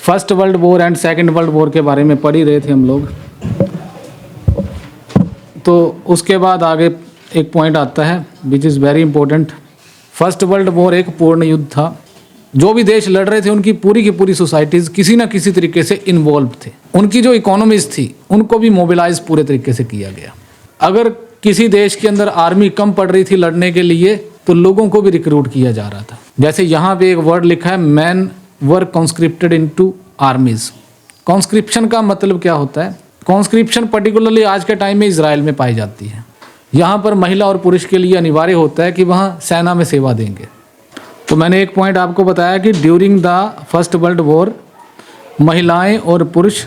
First world war and second world war के बारे में पढ़ ही रहे थे हम लोग। तो उसके बाद आगे एक पॉइंट आता है which is very important. First world war एक पूर्ण युद्ध था। जो भी देश लड़ रहे थे उनकी पूरी की पूरी सोसाइटीज़ किसी ना किसी तरीके से इन्वॉल्व थे। उनकी जो इकोनॉमीज थी उनको भी मोबिलाइज पूरे तरीके से किया गया। अगर किसी देश के अंदर आर्मी कम पड़ रही थी लड़ने के लिए तो लोगों को भी रिक्रूट किया जा रहा था। जैसे यहाँ पे एक वर्ड लिखा है, मैन वर कॉन्स्क्रिप्टेड इनटू आर्मीज। कॉन्स्क्रिप्शन का मतलब क्या होता है? कॉन्स्क्रिप्शन पर्टिकुलरली आज के टाइम में इजराइल में पाई जाती है। यहाँ पर महिला और पुरुष के लिए अनिवार्य होता है कि वहाँ सेना में सेवा देंगे। तो मैंने एक पॉइंट आपको बताया कि during the first world war महिलाएं और पुरुष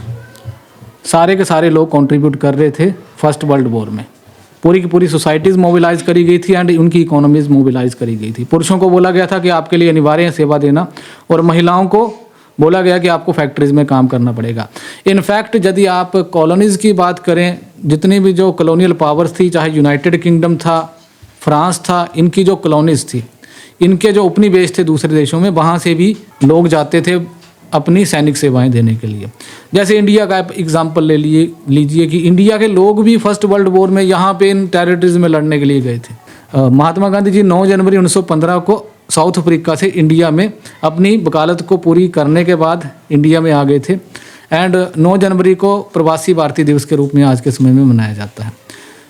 सारे के सारे लोग कंट्रीब्यूट कर रहे थे फर्स्ट वर्ल्ड वॉर में। पूरी की पूरी सोसाइटीज़ मोबिलाइज करी गई थी एंड उनकी इकोनॉमीज मोबिलाइज करी गई थी। पुरुषों को बोला गया था कि आपके लिए अनिवार्य है सेवा देना, और महिलाओं को बोला गया कि आपको फैक्ट्रीज में काम करना पड़ेगा। इनफैक्ट यदि आप कॉलोनीज़ की बात करें, जितनी भी जो कॉलोनियल पावर्स थी, चाहे यूनाइटेड किंगडम था, फ्रांस था, इनकी जो कॉलोनीज़ थी, इनके जो उपनिवेश थे दूसरे देशों में, वहाँ से भी लोग जाते थे अपनी सैनिक सेवाएं देने के लिए। जैसे इंडिया का एग्जांपल ले लीजिए कि इंडिया के लोग भी फर्स्ट वर्ल्ड वॉर में यहाँ पे इन टेरिटरीज में लड़ने के लिए गए थे। महात्मा गांधी जी 9 जनवरी 1915 को साउथ अफ्रीका से इंडिया में अपनी वकालत को पूरी करने के बाद इंडिया में आ गए थे एंड 9 जनवरी को प्रवासी भारतीय दिवस के रूप में आज के समय में मनाया जाता है।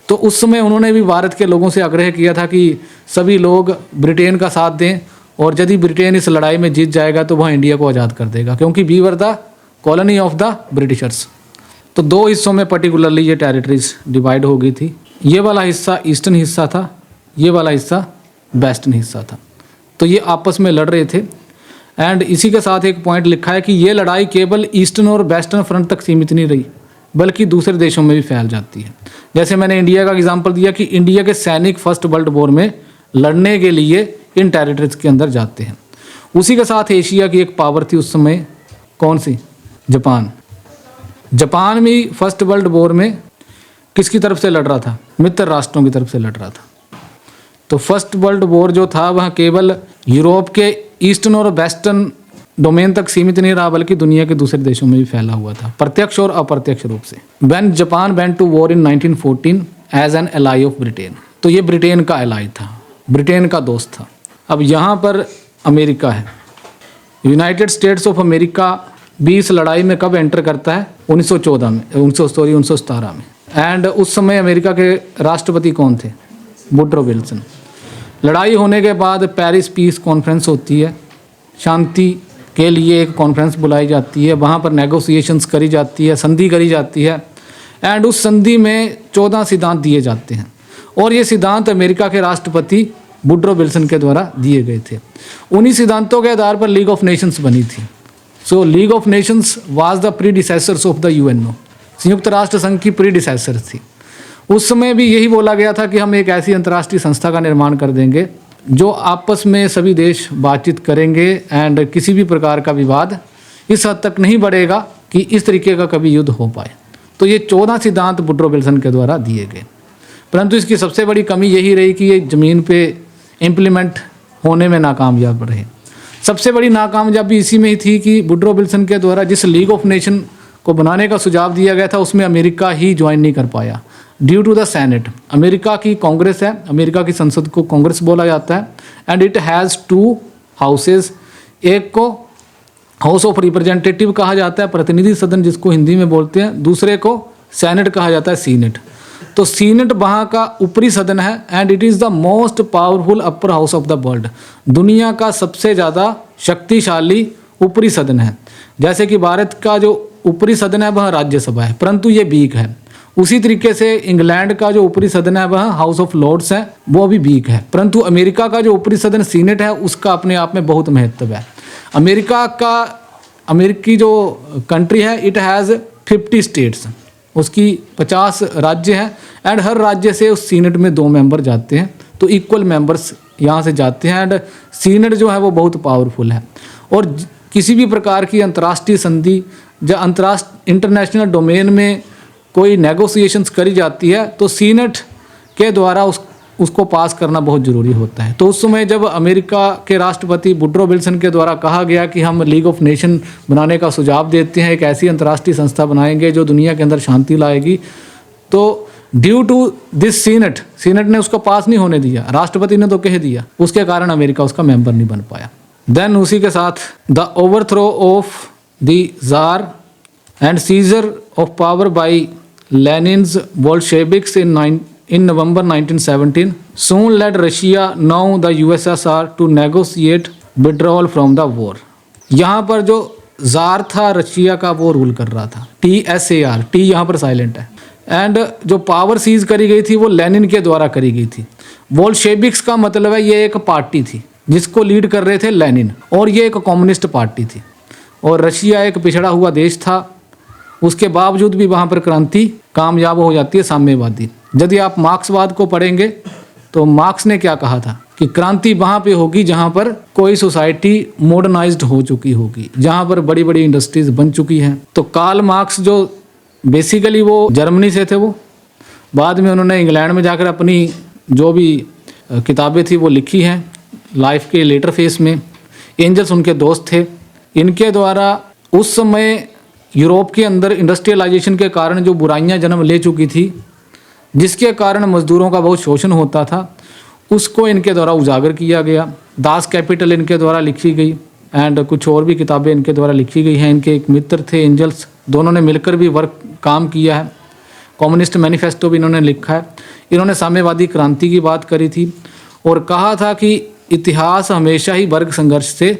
तो उस समय उन्होंने भी भारत के लोगों से आग्रह किया था कि सभी लोग ब्रिटेन का साथ दें, और यदि ब्रिटेन इस लड़ाई में जीत जाएगा तो वह इंडिया को आज़ाद कर देगा, क्योंकि we were the colony of the Britishers. तो 2 हिस्सों में पर्टिकुलरली ये टेरिटरीज डिवाइड हो गई थी। ये वाला हिस्सा ईस्टर्न हिस्सा था, ये वाला हिस्सा वेस्टर्न हिस्सा था। तो ये आपस में लड़ रहे थे एंड इसी के साथ एक पॉइंट लिखा है कि ये लड़ाई केवल ईस्टर्न और वेस्टर्न फ्रंट तक सीमित नहीं रही, बल्कि दूसरे देशों में भी फैल जाती है। जैसे मैंने इंडिया का एग्जाम्पल दिया कि इंडिया के सैनिक फर्स्ट वर्ल्ड वॉर में लड़ने के लिए इन टेरिटरीज के अंदर जाते हैं। उसी के साथ एशिया की एक पावर थी उस समय, कौन सी? जापान। जापान भी फर्स्ट वर्ल्ड वॉर में किसकी तरफ से लड़ रहा था? मित्र राष्ट्रों की तरफ से लड़ रहा था। तो फर्स्ट वर्ल्ड वॉर जो था वह केवल यूरोप के ईस्टर्न और वेस्टर्न डोमेन तक सीमित नहीं रहा, बल्कि दुनिया के दूसरे देशों में भी फैला हुआ था, प्रत्यक्ष और अप्रत्यक्ष रूप से। When Japan went to war in 1914 as an ally of Britain. तो ये ब्रिटेन का एलाई था, ब्रिटेन का दोस्त था। अब यहाँ पर अमेरिका है, यूनाइटेड स्टेट्स ऑफ अमेरिका भी इस लड़ाई में कब एंटर करता है? 1917 में। एंड उस समय अमेरिका के राष्ट्रपति कौन थे? Woodrow Wilson. लड़ाई होने के बाद पेरिस पीस कॉन्फ्रेंस होती है, शांति के लिए एक कॉन्फ्रेंस बुलाई जाती है, वहाँ पर नेगोशिएशंस करी जाती है, संधि करी जाती है एंड उस संधि में 14 सिद्धांत दिए जाते हैं, और ये सिद्धांत अमेरिका के राष्ट्रपति वुडरो विल्सन के द्वारा दिए गए थे। उन्हीं सिद्धांतों के आधार पर लीग ऑफ नेशंस बनी थी। So league of nations was the predecessors of the UNO. संयुक्त राष्ट्र संघ की प्रीडिसेसर थी। उस समय भी यही बोला गया था कि हम एक ऐसी अंतर्राष्ट्रीय संस्था का निर्माण कर देंगे जो आपस में सभी देश बातचीत करेंगे एंड किसी भी प्रकार का विवाद इस हद तक नहीं बढ़ेगा कि इस तरीके का कभी युद्ध हो पाए। तो ये 14 सिद्धांत वुडरो विल्सन के द्वारा दिए गए, परंतु इसकी सबसे बड़ी कमी यही रही कि ये ज़मीन पे इम्प्लीमेंट होने में नाकामयाब रहे। सबसे बड़ी नाकामयाबी इसी में ही थी कि वुडरो विल्सन के द्वारा जिस लीग ऑफ नेशन को बनाने का सुझाव दिया गया था उसमें अमेरिका ही ज्वाइन नहीं कर पाया due to the senate. America की कांग्रेस है, अमेरिका की संसद को कांग्रेस बोला जाता है एंड इट हैज़ 2 हाउसेज। एक को हाउस ऑफ रिप्रेजेंटेटिव कहा जाता है, प्रतिनिधि सदन जिसको हिंदी में बोलते हैं, दूसरे को सेनेट कहा जाता है, सीनेट। तो सीनेट वहाँ का ऊपरी सदन है and it is the most powerful upper house of the world. दुनिया का सबसे ज़्यादा शक्तिशाली ऊपरी सदन है। जैसे कि भारत का जो ऊपरी सदन है वह राज्यसभा है, परंतु ये वीक है। उसी तरीके से इंग्लैंड का जो ऊपरी सदन है वह हाउस ऑफ लॉर्ड्स है, वो भी वीक है। परंतु अमेरिका का जो ऊपरी सदन सीनेट है उसका अपने आप में बहुत महत्व है। अमेरिकी जो कंट्री है इट हैज़ 50 स्टेट्स, उसकी 50 राज्य हैं एंड हर राज्य से उस सीनेट में 2 मेंबर जाते हैं, तो इक्वल मेंबर्स यहाँ से जाते हैं एंड सीनेट जो है वो बहुत पावरफुल है। और किसी भी प्रकार की अंतर्राष्ट्रीय संधि या इंटरनेशनल डोमेन में कोई नेगोशिएशंस करी जाती है तो सीनेट के द्वारा उसको पास करना बहुत ज़रूरी होता है। तो उस समय जब अमेरिका के राष्ट्रपति वुड्रो विल्सन के द्वारा कहा गया कि हम लीग ऑफ नेशन बनाने का सुझाव देते हैं, एक ऐसी अंतर्राष्ट्रीय संस्था बनाएंगे जो दुनिया के अंदर शांति लाएगी, तो ड्यू टू दिस सीनेट ने उसको पास नहीं होने दिया, राष्ट्रपति ने तो कह दिया, उसके कारण अमेरिका उसका मेंबर नहीं बन पाया। देन उसी के साथ the overthrow of the jar and seizure of power by लेनिन्स Bolsheviks in November 1917 soon led Russia, now the USSR, to negotiate withdrawal from the war। यहाँ पर जो जार था रशिया का वो रूल कर रहा था, TSAR, टी यहाँ पर साइलेंट है। एंड जो पावर सीज करी गई थी वो लेनिन के द्वारा करी गई थी। बोल्शेविक्स का मतलब है ये एक पार्टी थी जिसको लीड कर रहे थे लेनिन, और ये एक कम्युनिस्ट पार्टी थी, और रशिया एक पिछड़ा हुआ देश था। उसके बावजूद भी वहाँ पर क्रांति कामयाब हो जाती है साम्यवादी। यदि आप मार्क्सवाद को पढ़ेंगे तो मार्क्स ने क्या कहा था कि क्रांति वहाँ पे होगी जहाँ पर कोई सोसाइटी मॉडर्नाइज्ड हो चुकी होगी, जहाँ पर बड़ी बड़ी इंडस्ट्रीज बन चुकी हैं। तो कार्ल मार्क्स जो बेसिकली वो जर्मनी से थे, वो बाद में उन्होंने इंग्लैंड में जाकर अपनी जो भी किताबें थी वो लिखी हैं लाइफ के लेटर फेस में। एंजल्स उनके दोस्त थे। इनके द्वारा उस समय यूरोप के अंदर इंडस्ट्रियलाइजेशन के कारण जो बुराइयां जन्म ले चुकी थी, जिसके कारण मजदूरों का बहुत शोषण होता था, उसको इनके द्वारा उजागर किया गया। दास कैपिटल इनके द्वारा लिखी गई एंड कुछ और भी किताबें इनके द्वारा लिखी गई हैं। इनके एक मित्र थे एंजल्स, दोनों ने मिलकर भी काम किया है। कम्युनिस्ट मैनिफेस्टो भी इन्होंने लिखा है। इन्होंने साम्यवादी क्रांति की बात करी थी और कहा था कि इतिहास हमेशा ही वर्ग संघर्ष से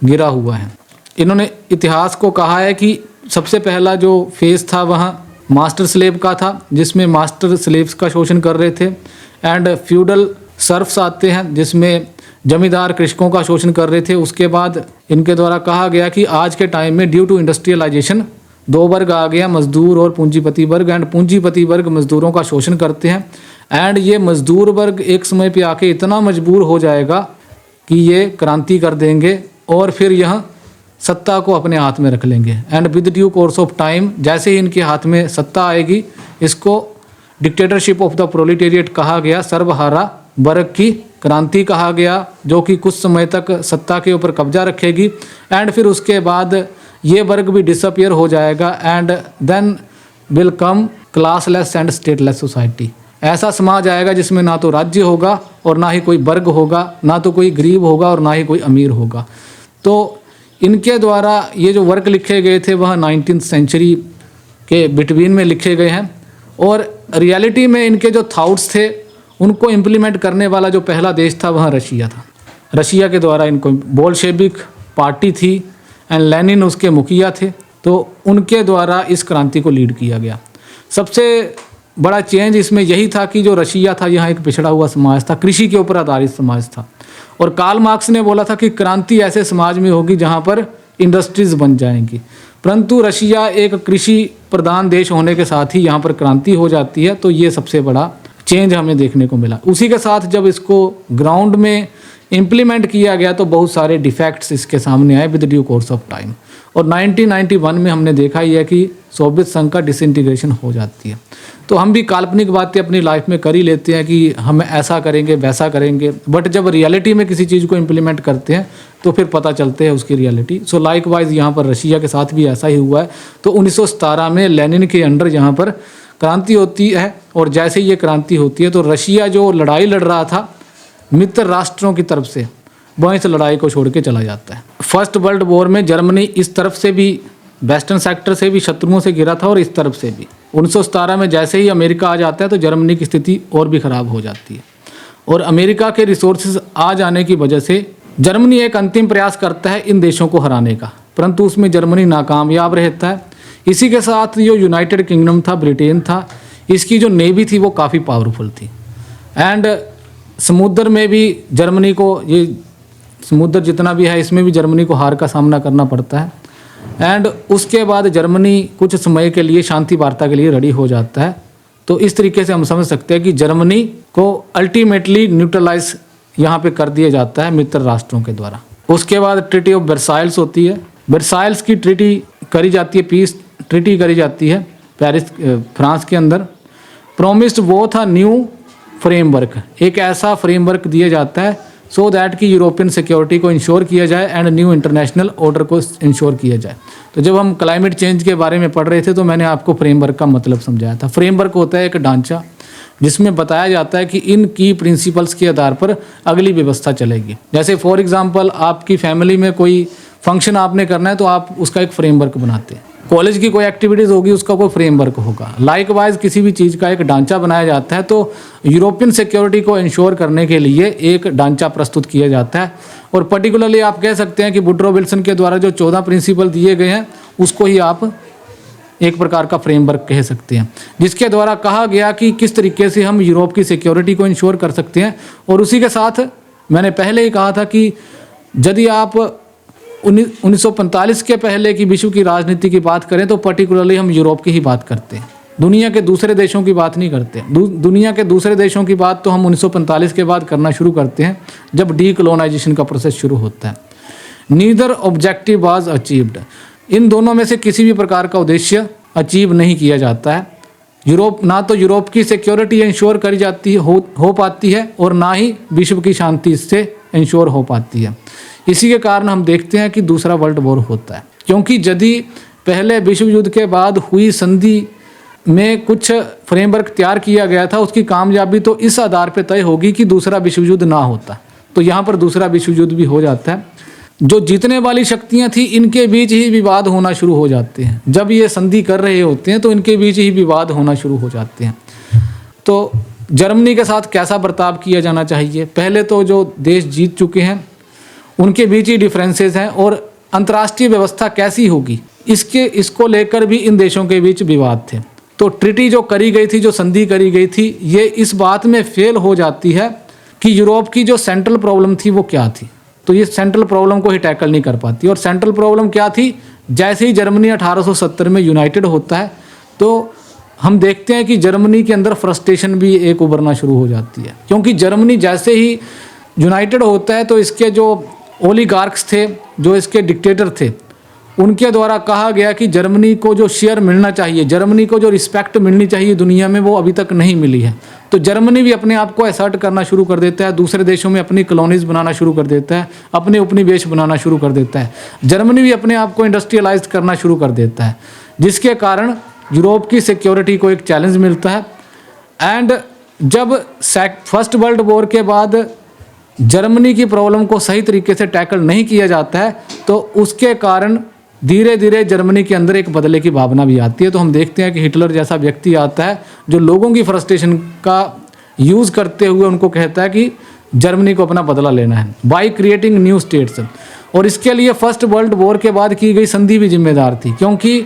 घिरा हुआ है। इन्होंने इतिहास को कहा है कि सबसे पहला जो फेज़ था वह मास्टर स्लेव का था, जिसमें मास्टर स्लेव्स का शोषण कर रहे थे, एंड फ्यूडल सर्फ्स आते हैं जिसमें जमींदार कृषकों का शोषण कर रहे थे। उसके बाद इनके द्वारा कहा गया कि आज के टाइम में ड्यू टू इंडस्ट्रियलाइजेशन दो वर्ग आ गया, मजदूर और पूंजीपति वर्ग। एंड पूंजीपति वर्ग मजदूरों का शोषण करते हैं, एंड ये मजदूर वर्ग एक समय पे आके इतना मजबूर हो जाएगा कि ये क्रांति कर देंगे और फिर यह सत्ता को अपने हाथ में रख लेंगे। And with due course of time, जैसे ही इनके हाथ में सत्ता आएगी, इसको डिक्टेटरशिप ऑफ द प्रोलिटेरिएट कहा गया, सर्वहारा वर्ग की क्रांति कहा गया, जो कि कुछ समय तक सत्ता के ऊपर कब्जा रखेगी। एंड फिर उसके बाद ये वर्ग भी डिसअपियर हो जाएगा, and then will come classless and stateless society. ऐसा समाज आएगा जिसमें ना तो राज्य होगा और ना ही कोई वर्ग होगा, ना तो कोई गरीब होगा और ना ही कोई अमीर होगा। तो इनके द्वारा ये जो वर्क लिखे गए थे वह 19th सेंचुरी के बिटवीन में लिखे गए हैं, और रियलिटी में इनके जो थाट्स थे उनको इम्प्लीमेंट करने वाला जो पहला देश था वह रशिया था। रशिया के द्वारा इनको बोल्शेविक पार्टी थी एंड लेनिन उसके मुखिया थे, तो उनके द्वारा इस क्रांति को लीड किया गया। सबसे बड़ा चेंज इसमें यही था कि जो रशिया था यहाँ एक पिछड़ा हुआ समाज था, कृषि के ऊपर आधारित समाज था, और कार्ल मार्क्स ने बोला था कि क्रांति ऐसे समाज में होगी जहाँ पर इंडस्ट्रीज बन जाएंगी। परंतु रशिया एक कृषि प्रधान देश होने के साथ ही यहाँ पर क्रांति हो जाती है, तो ये सबसे बड़ा चेंज हमें देखने को मिला। उसी के साथ जब इसको ग्राउंड में इम्प्लीमेंट किया गया तो बहुत सारे डिफेक्ट्स इसके सामने आए with due course of time, और 1991 में हमने देखा ही है कि सोवियत संघ का डिसइंटीग्रेशन हो जाती है। तो हम भी काल्पनिक बातें अपनी लाइफ में कर ही लेते हैं कि हम ऐसा करेंगे वैसा करेंगे, बट जब रियलिटी में किसी चीज़ को इम्प्लीमेंट करते हैं तो फिर पता चलते हैं उसकी रियलिटी। सो लाइक वाइज यहाँ पर रशिया के साथ भी ऐसा ही हुआ है। तो 1917 में लेनिन के अंडर यहाँ पर क्रांति होती है, और जैसे ही ये क्रांति होती है तो रशिया जो लड़ाई लड़ रहा था मित्र राष्ट्रों की तरफ से, वह इस लड़ाई को छोड़ के चला जाता है। फर्स्ट वर्ल्ड वॉर में जर्मनी इस तरफ से भी, वेस्टर्न सेक्टर से भी शत्रुओं से घिरा था और इस तरफ से भी। 1917 में जैसे ही अमेरिका आ जाता है तो जर्मनी की स्थिति और भी ख़राब हो जाती है, और अमेरिका के रिसोर्सेज आ जाने की वजह से जर्मनी एक अंतिम प्रयास करता है इन देशों को हराने का, परंतु उसमें जर्मनी नाकामयाब रहता है। इसी के साथ जो यूनाइटेड किंगडम था, ब्रिटेन था, इसकी जो नेवी थी वो काफ़ी पावरफुल थी, एंड समुद्र में भी जर्मनी को, ये समुद्र जितना भी है इसमें भी जर्मनी को हार का सामना करना पड़ता है। एंड उसके बाद जर्मनी कुछ समय के लिए शांति वार्ता के लिए रेडी हो जाता है। तो इस तरीके से हम समझ सकते हैं कि जर्मनी को अल्टीमेटली न्यूट्रलाइज यहाँ पे कर दिया जाता है मित्र राष्ट्रों के द्वारा। उसके बाद ट्रीटी ऑफ वर्साइल्स होती है। वर्साइल्स की ट्रीटी करी जाती है, पीस ट्रीटी करी जाती है पेरिस, फ्रांस के अंदर। प्रोमिस्ड वो था न्यू फ्रेमवर्क, एक ऐसा फ्रेमवर्क दिया जाता है सो दैट कि यूरोपियन सिक्योरिटी को इंश्योर किया जाए एंड न्यू इंटरनेशनल ऑर्डर को इंश्योर किया जाए। तो जब हम क्लाइमेट चेंज के बारे में पढ़ रहे थे तो मैंने आपको फ्रेमवर्क का मतलब समझाया था। फ्रेमवर्क होता है एक ढांचा जिसमें बताया जाता है कि इन की प्रिंसिपल्स के आधार पर अगली व्यवस्था चलेगी। जैसे फॉर एग्जांपल आपकी फैमिली में कोई फंक्शन आपने करना है तो आप उसका एक फ्रेमवर्क बनाते हैं। कॉलेज की कोई एक्टिविटीज़ होगी उसका कोई फ्रेमवर्क होगा। लाइकवाइज किसी भी चीज़ का एक ढांचा बनाया जाता है। तो यूरोपियन सिक्योरिटी को इंश्योर करने के लिए एक ढांचा प्रस्तुत किया जाता है और पर्टिकुलरली आप कह सकते हैं कि वुड्रो विल्सन के द्वारा जो 14 प्रिंसिपल दिए गए हैं उसको ही आप एक प्रकार का फ्रेमवर्क कह सकते हैं, जिसके द्वारा कहा गया कि किस तरीके से हम यूरोप की सिक्योरिटी को इंश्योर कर सकते हैं। और उसी के साथ मैंने पहले ही कहा था कि यदि आप 1945 के पहले की विश्व की राजनीति की बात करें तो पर्टिकुलरली हम यूरोप की ही बात करते हैं, दुनिया के दूसरे देशों की बात नहीं करते। दुनिया के दूसरे देशों की बात तो हम 1945 के बाद करना शुरू करते हैं जब डीकोलोनाइजेशन का प्रोसेस शुरू होता है। नीदर ऑब्जेक्टिव वाज अचीव्ड, इन दोनों में से किसी भी प्रकार का उद्देश्य अचीव नहीं किया जाता है। यूरोप ना तो यूरोप की सिक्योरिटी इंश्योर करी जाती हो पाती है और ना ही विश्व की शांति इससे इंश्योर हो पाती है। इसी के कारण हम देखते हैं कि दूसरा वर्ल्ड वॉर होता है, क्योंकि यदि पहले विश्व युद्ध के बाद हुई संधि में कुछ फ्रेमवर्क तैयार किया गया था उसकी कामयाबी तो इस आधार पर तय होगी कि दूसरा विश्व युद्ध ना होता, तो यहाँ पर दूसरा विश्व युद्ध भी हो जाता है। जो जीतने वाली शक्तियां थी इनके बीच ही विवाद होना शुरू हो जाते हैं। जब ये संधि कर रहे होते हैं तो इनके बीच ही विवाद होना शुरू हो जाते हैं। तो जर्मनी के साथ कैसा बर्ताव किया जाना चाहिए, पहले तो जो देश जीत चुके हैं उनके बीच ही डिफरेंसेस हैं और अंतर्राष्ट्रीय व्यवस्था कैसी होगी इसको लेकर भी इन देशों के बीच विवाद थे। तो ट्रीटी जो करी गई थी, जो संधि करी गई थी, ये इस बात में फेल हो जाती है कि यूरोप की जो सेंट्रल प्रॉब्लम थी वो क्या थी। तो ये सेंट्रल प्रॉब्लम को ही टैकल नहीं कर पाती। और सेंट्रल प्रॉब्लम क्या थी, जैसे ही जर्मनी 1870 में यूनाइटेड होता है तो हम देखते हैं कि जर्मनी के अंदर फ्रस्ट्रेशन भी एक उभरना शुरू हो जाती है, क्योंकि जर्मनी जैसे ही यूनाइटेड होता है तो इसके जो ओलिगार्क्स थे, जो इसके डिक्टेटर थे, उनके द्वारा कहा गया कि जर्मनी को जो शेयर मिलना चाहिए, जर्मनी को जो रिस्पेक्ट मिलनी चाहिए दुनिया में, वो अभी तक नहीं मिली है। तो जर्मनी भी अपने आप को असर्ट करना शुरू कर देता है, दूसरे देशों में अपनी कॉलोनीज बनाना शुरू कर देता है, अपने उपनिवेश बनाना शुरू कर देता है। जर्मनी भी अपने आप को इंडस्ट्रियलाइज करना शुरू कर देता है, जिसके कारण यूरोप की सिक्योरिटी को एक चैलेंज मिलता है। एंड जब फर्स्ट वर्ल्ड वॉर के बाद जर्मनी की प्रॉब्लम को सही तरीके से टैकल नहीं किया जाता है तो उसके कारण धीरे धीरे जर्मनी के अंदर एक बदले की भावना भी आती है। तो हम देखते हैं कि हिटलर जैसा व्यक्ति आता है जो लोगों की फ्रस्ट्रेशन का यूज़ करते हुए उनको कहता है कि जर्मनी को अपना बदला लेना है बाय क्रिएटिंग न्यू स्टेट्स। और इसके लिए फर्स्ट वर्ल्ड वॉर के बाद की गई संधि भी जिम्मेदार थी, क्योंकि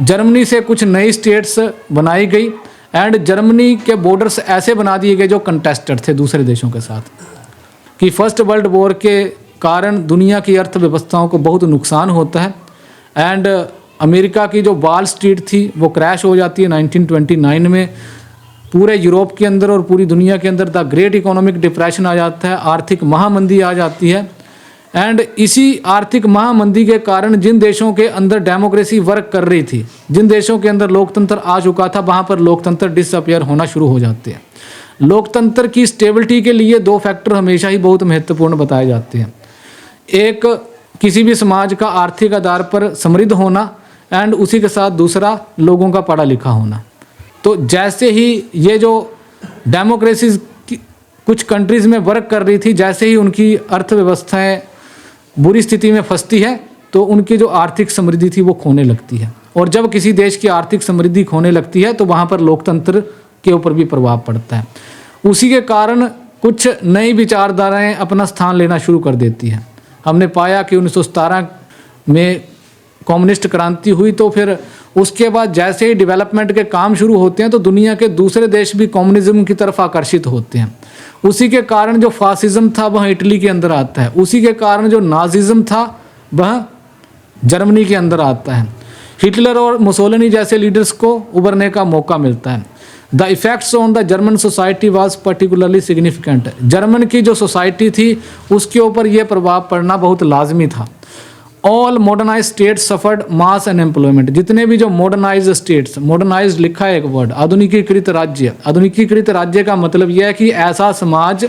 जर्मनी से कुछ नई स्टेट्स बनाई गई एंड जर्मनी के बॉर्डर्स ऐसे बना दिए गए जो कंटेस्टेड थे दूसरे देशों के साथ, कि फर्स्ट वर्ल्ड वॉर के कारण दुनिया की अर्थव्यवस्थाओं को बहुत नुकसान होता है। एंड अमेरिका की जो वॉल स्ट्रीट थी वो क्रैश हो जाती है 1929 में। पूरे यूरोप के अंदर और पूरी दुनिया के अंदर द ग्रेट इकोनॉमिक डिप्रेशन आ जाता है, आर्थिक महामंदी आ जाती है। एंड इसी आर्थिक महामंदी के कारण जिन देशों के अंदर डेमोक्रेसी वर्क कर रही थी, जिन देशों के अंदर लोकतंत्र आ चुका था, वहाँ पर लोकतंत्र डिसअपियर होना शुरू हो जाते हैं। लोकतंत्र की स्टेबिलिटी के लिए दो फैक्टर हमेशा ही बहुत महत्वपूर्ण बताए जाते हैं। एक किसी भी समाज का आर्थिक आधार पर समृद्ध होना एंड उसी के साथ दूसरा लोगों का पढ़ा लिखा होना। तो जैसे ही ये जो डेमोक्रेसी कुछ कंट्रीज़ में वर्क कर रही थी, जैसे ही उनकी अर्थव्यवस्थाएं बुरी स्थिति में फंसती है तो उनकी जो आर्थिक समृद्धि थी वो खोने लगती है। और जब किसी देश की आर्थिक समृद्धि खोने लगती है तो वहाँ पर लोकतंत्र के ऊपर भी प्रभाव पड़ता है। उसी के कारण कुछ नई विचारधाराएं अपना स्थान लेना शुरू कर देती हैं। हमने पाया कि 1917 में कम्युनिस्ट क्रांति हुई, तो फिर उसके बाद जैसे ही डेवलपमेंट के काम शुरू होते हैं तो दुनिया के दूसरे देश भी कम्युनिज्म की तरफ आकर्षित होते हैं। उसी के कारण जो फासिज्म था वह इटली के अंदर आता है, उसी के कारण जो नाजिज्म था वह जर्मनी के अंदर आता है। हिटलर और मुसोलिनी जैसे लीडर्स को उभरने का मौका मिलता है। The effects on the German society was particularly significant. German की जो सोसाइटी थी उसके ऊपर यह प्रभाव पड़ना बहुत लाजमी था। ऑल मॉडर्नाइज स्टेट सफर्ड मास अनएम्प्लॉयमेंट। जितने भी जो मॉडर्नाइज स्टेट्स, मॉडर्नाइज लिखा है एक वर्ड, आधुनिकीकृत राज्य। आधुनिकीकृत राज्य का मतलब यह है कि ऐसा समाज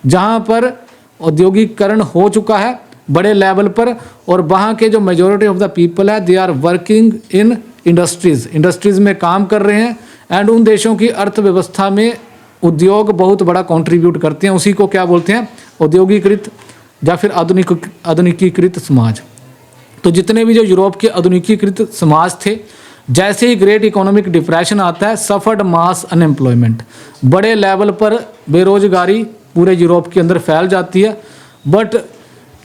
जहाँ पर औद्योगिकरण हो चुका है बड़े लेवल पर, और वहाँ के जो मेजोरिटी ऑफ द पीपल है they are working in industries में काम कर रहे हैं, एंड उन देशों की अर्थव्यवस्था में उद्योग बहुत बड़ा कंट्रीब्यूट करते हैं। उसी को क्या बोलते हैं, औद्योगिकृत या फिर आधुनिकीकृत समाज। तो जितने भी जो यूरोप के आधुनिकीकृत समाज थे, जैसे ही ग्रेट इकोनॉमिक डिप्रेशन आता है, सफर्ड मास अनएम्प्लॉयमेंट, बड़े लेवल पर बेरोजगारी पूरे यूरोप के अंदर फैल जाती है। But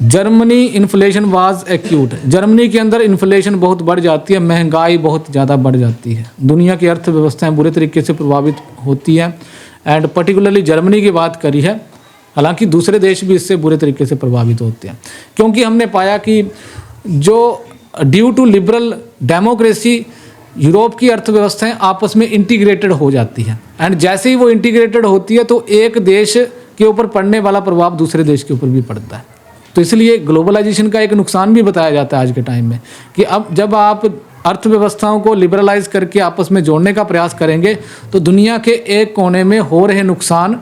Germany inflation was acute, Germany के अंदर इन्फ्लेशन बहुत बढ़ जाती है, महंगाई बहुत ज़्यादा बढ़ जाती है, दुनिया की अर्थव्यवस्थाएं बुरे तरीके से प्रभावित होती हैं। एंड पर्टिकुलरली जर्मनी की बात करी है, हालांकि दूसरे देश भी इससे बुरे तरीके से प्रभावित होते हैं, क्योंकि हमने पाया कि जो due to liberal democracy Europe की अर्थव्यवस्थाएं आपस में इंटीग्रेटेड हो जाती है, एंड जैसे ही वो इंटीग्रेटेड होती है तो एक देश के ऊपर पड़ने वाला प्रभाव दूसरे देश के ऊपर भी पड़ता है। तो इसलिए ग्लोबलाइजेशन का एक नुकसान भी बताया जाता है आज के टाइम में, कि अब जब आप अर्थव्यवस्थाओं को लिबरलाइज करके आपस में जोड़ने का प्रयास करेंगे तो दुनिया के एक कोने में हो रहे नुकसान,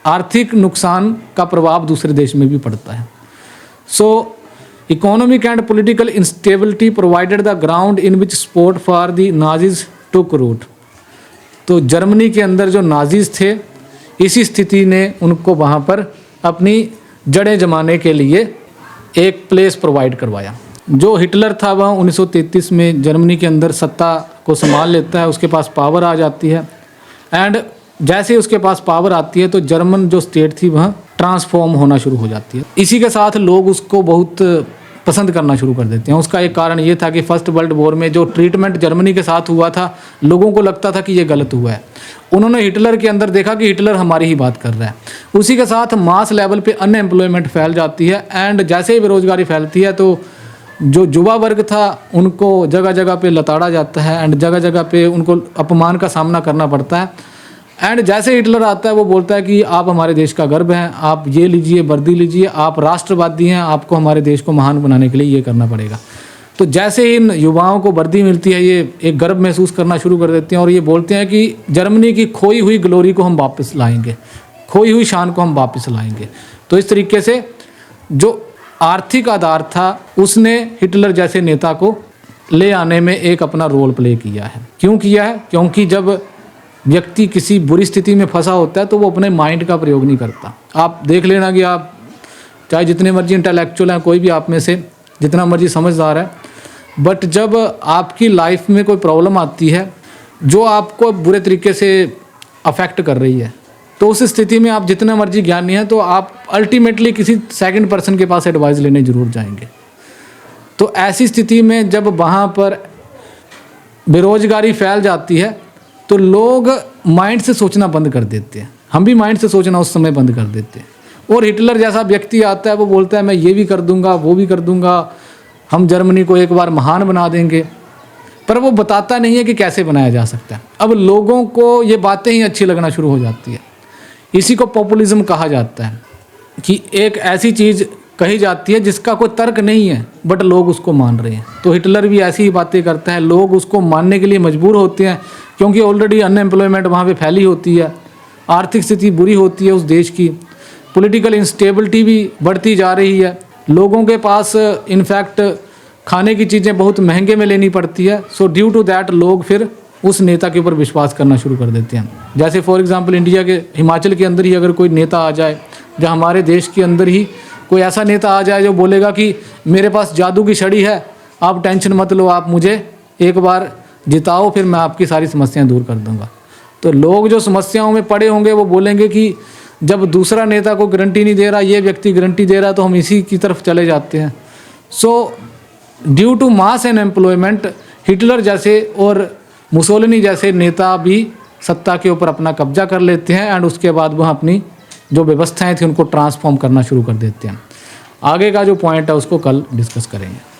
आर्थिक नुकसान का प्रभाव दूसरे देश में भी पड़ता है। So economic and political instability provided the ground in which support for the Nazis took root. तो जर्मनी के अंदर जो नाजीज थे, इसी स्थिति ने उनको वहाँ पर अपनी जड़ें जमाने के लिए एक प्लेस प्रोवाइड करवाया। जो हिटलर था वह 1933 में जर्मनी के अंदर सत्ता को संभाल लेता है, उसके पास पावर आ जाती है, एंड जैसे ही उसके पास पावर आती है तो जर्मन जो स्टेट थी वह ट्रांसफॉर्म होना शुरू हो जाती है। इसी के साथ लोग उसको बहुत पसंद करना शुरू कर देते हैं। उसका एक कारण ये था कि फर्स्ट वर्ल्ड वॉर में जो ट्रीटमेंट जर्मनी के साथ हुआ था, लोगों को लगता था कि ये गलत हुआ है। उन्होंने हिटलर के अंदर देखा कि हिटलर हमारी ही बात कर रहा है। उसी के साथ मास लेवल पे अनएम्प्लॉयमेंट फैल जाती है, एंड जैसे ही बेरोजगारी फैलती है तो जो युवा वर्ग था उनको जगह जगह पे लताड़ा जाता है, एंड जगह जगह पे उनको अपमान का सामना करना पड़ता है। एंड जैसे हिटलर आता है वो बोलता है कि आप हमारे देश का गर्व हैं, आप ये लीजिए, वर्दी लीजिए, आप राष्ट्रवादी हैं, आपको हमारे देश को महान बनाने के लिए ये करना पड़ेगा। तो जैसे ही इन युवाओं को वर्दी मिलती है, ये एक गर्व महसूस करना शुरू कर देते हैं और ये बोलते हैं कि जर्मनी की खोई हुई ग्लोरी को हम वापस लाएंगे, खोई हुई शान को हम वापस लाएंगे। तो इस तरीके से जो आर्थिक आधार था उसने हिटलर जैसे नेता को ले आने में एक अपना रोल प्ले किया है। क्यों किया है? क्योंकि जब व्यक्ति किसी बुरी स्थिति में फंसा होता है तो वो अपने माइंड का प्रयोग नहीं करता। आप देख लेना कि आप चाहे जितने मर्जी इंटेलेक्चुअल हैं, कोई भी आप में से जितना मर्जी समझदार है, बट जब आपकी लाइफ में कोई प्रॉब्लम आती है जो आपको बुरे तरीके से अफेक्ट कर रही है, तो उस स्थिति में आप जितना मर्जी ज्ञानी हैं तो आप अल्टीमेटली किसी सेकंड पर्सन के पास एडवाइस लेने जरूर जाएंगे। तो ऐसी स्थिति में जब वहाँ पर बेरोजगारी फैल जाती है तो लोग माइंड से सोचना बंद कर देते हैं। हम भी माइंड से सोचना उस समय बंद कर देते हैं। और हिटलर जैसा व्यक्ति आता है वो बोलता है मैं ये भी कर दूंगा, वो भी कर दूंगा, हम जर्मनी को एक बार महान बना देंगे, पर वो बताता नहीं है कि कैसे बनाया जा सकता है। अब लोगों को ये बातें ही अच्छी लगना शुरू हो जाती है। इसी को पॉपुलिज्म कहा जाता है, कि एक ऐसी चीज़ कही जाती है जिसका कोई तर्क नहीं है बट लोग उसको मान रहे हैं। तो हिटलर भी ऐसी ही बातें करता है, लोग उसको मानने के लिए मजबूर होते हैं क्योंकि ऑलरेडी अनएम्प्लॉयमेंट वहाँ पे फैली होती है, आर्थिक स्थिति बुरी होती है उस देश की, पॉलिटिकल इंस्टेबिलिटी भी बढ़ती जा रही है, लोगों के पास इनफैक्ट खाने की चीज़ें बहुत महंगे में लेनी पड़ती है। सो ड्यू टू दैट लोग फिर उस नेता के ऊपर विश्वास करना शुरू कर देते हैं। जैसे फॉर एग्जांपल इंडिया के हिमाचल के अंदर ही अगर कोई नेता आ जाए, या हमारे देश के अंदर ही कोई ऐसा नेता आ जाए जो बोलेगा कि मेरे पास जादू की छड़ी है, आप टेंशन मत लो, आप मुझे एक बार जिताओ, फिर मैं आपकी सारी समस्याएं दूर कर दूंगा। तो लोग जो समस्याओं में पड़े होंगे वो बोलेंगे कि जब दूसरा नेता को गारंटी नहीं दे रहा, ये व्यक्ति गारंटी दे रहा, तो हम इसी की तरफ चले जाते हैं। So due to mass and employment Hitler जैसे और मुसोलिनी जैसे नेता भी सत्ता के ऊपर अपना कब्जा कर लेते हैं, एंड उसके बाद वह अपनी जो व्यवस्थाएं थी उनको ट्रांसफॉर्म करना शुरू कर देते हैं। आगे का जो पॉइंट है उसको कल डिस्कस करेंगे।